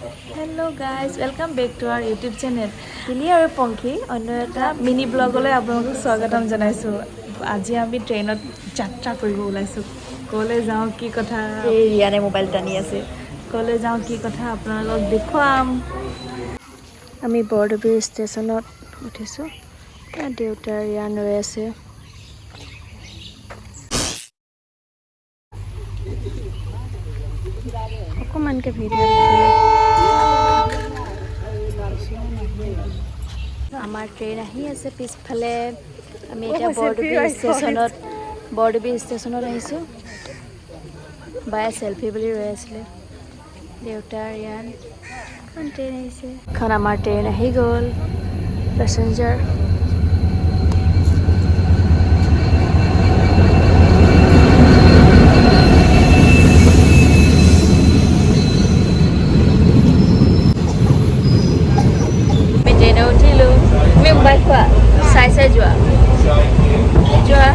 Hello guys, welcome back to our YouTube channel. Pili aru Ponki onno eta mini vlog ole apnalok swagatam janaisu. Aji ami train ot jatra koribo ulaisu. Kole jao ki kotha এই ৰিয়ানে mobile টানি আছে kole jao ki kotha apnalok dekhuam. আমি বৰদবীৰ ষ্টেচনত উঠিছো। দেউতা ৰিয়ান ৰৈ আছে। অকমানকে ভিডিঅ' আমাৰ ট্ৰেইন আহি আছে পিছফালে আমি এতিয়া বৰদবী ষ্টেচনত আহিছোঁ বায়ে চেলফি বুলি ৰৈ আছিলে দেউতা ৰিয়ান এখন ট্ৰেইন আহিছে এখন আমাৰ ট্ৰেইন আহি গ'ল পেছেঞ্জাৰ চাই যোৱা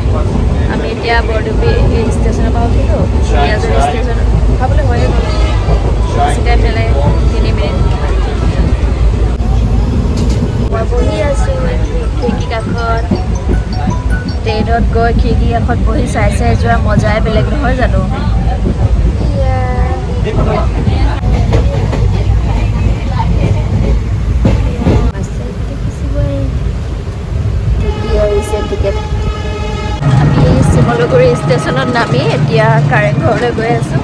আমি এতিয়া বৰদবী ষ্টেচনৰ পৰা উঠিলোঁ ৰিয়াজৰ ষ্টেচন খাবলৈ হয়ে গ'ল বেছি টাইম নালাগে 3 মিনিট মই বহি আছোঁ খিৰিকী কাষত ট্ৰেইনত গৈ খিৰিকী কাষত বহি চাই যোৱা মজাই বেলেগ নহয় জানো আমি শিমলুগুৰি ষ্টেচনত নামি এতিয়া কাৰেংঘৰলৈ গৈ আছোঁ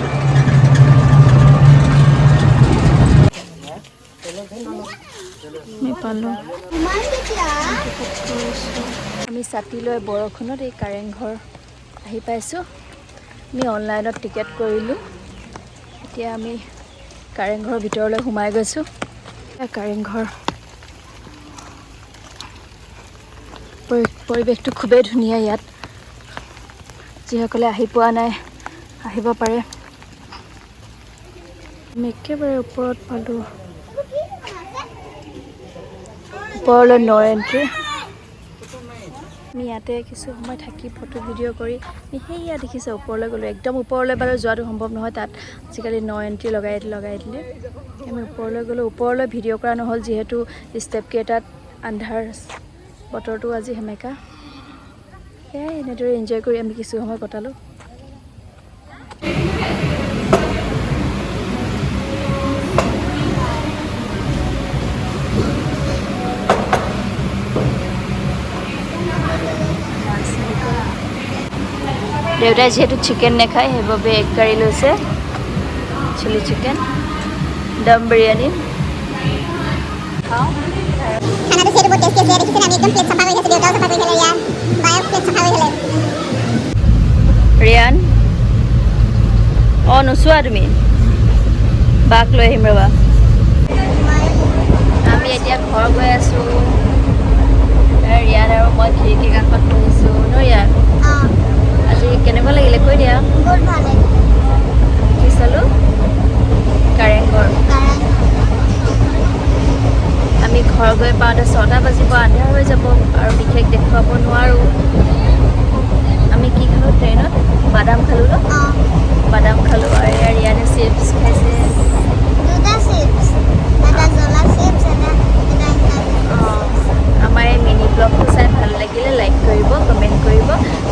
আমি ছাতি লৈ বৰষুণত এই কাৰেংঘৰ আহি পাইছোঁ আমি অনলাইনত টিকেট কৰিলোঁ এতিয়া আমি কাৰেংঘৰৰ ভিতৰলৈ সোমাই গৈছোঁ কাৰেংঘৰ পৰিৱেশটো খুবেই ধুনীয়া ইয়াত যিসকলে আহি পোৱা নাই আহিব পাৰে আমি একেবাৰে ওপৰত পালোঁ ওপৰলৈ 9 এণ্ট্ৰি আমি ইয়াতে কিছু সময় থাকি ফটো ভিডিঅ' কৰি আমি সেয়া দেখিছোঁ ওপৰলৈ গ'লোঁ একদম ওপৰলৈ বাৰু যোৱাটো সম্ভৱ নহয় তাত আজিকালি 9 এণ্ট্ৰি লগাই দিলে আমি ওপৰলৈ গ'লোঁ ওপৰলৈ ভিডিঅ' কৰা নহ'ল যিহেতু ষ্টেপকেইটাত আন্ধাৰ বতৰটো আজি সেমেকা সেয়াই এনেদৰে এনজয় কৰি আমি কিছু সময় কটালোঁ দেউতাই যিহেতু চিকেন নাখায় সেইবাবে এগ কাৰী লৈছে চিলি চিকেন দম বিৰিয়ানী খাওঁ খানাটো সেইটো বহুত টেষ্টি আছিলে দেখিছেনে আমি একদম প্লেট চাফা কৰি আছে দেউতাও চাফা কৰি খেলে ৰিয়ান বায়েও প্লেট চাফা কৰি খেলে ৰিয়ান নোচোৱা তুমি বাক লৈ আহিম ৰ'বা আমি এতিয়া ঘৰ গৈ আছোঁ ৰিয়ান আৰু মই খিৰিকী কাষত বহিছোঁ ন ৰিয়ান আজি কেনেকুৱা লাগিলে কৈ দিয়া বহুত ভাল লাগিলে কি চালোঁ কাৰেংঘৰ আমি ঘৰ গৈ পাওঁতে 6টা বাজিব আন্ধাৰ হৈ যাব আৰু বিশেষ দেখুৱাব নোৱাৰোঁ আমি কি খালোঁ ট্ৰেইনত বাদাম খালোঁ ন বাদাম খালোঁ আৰু ৰিয়ানে চিপছ খাইছে আমাৰ এই মিনি ব্লগটো চাই ভাল লাগিলে লাইক কৰিব কমেণ্ট কৰিব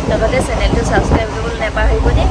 লগতে চেনেলটো ছাবস্ক্ৰাইব কৰিবলৈ নাপাহৰিব দেই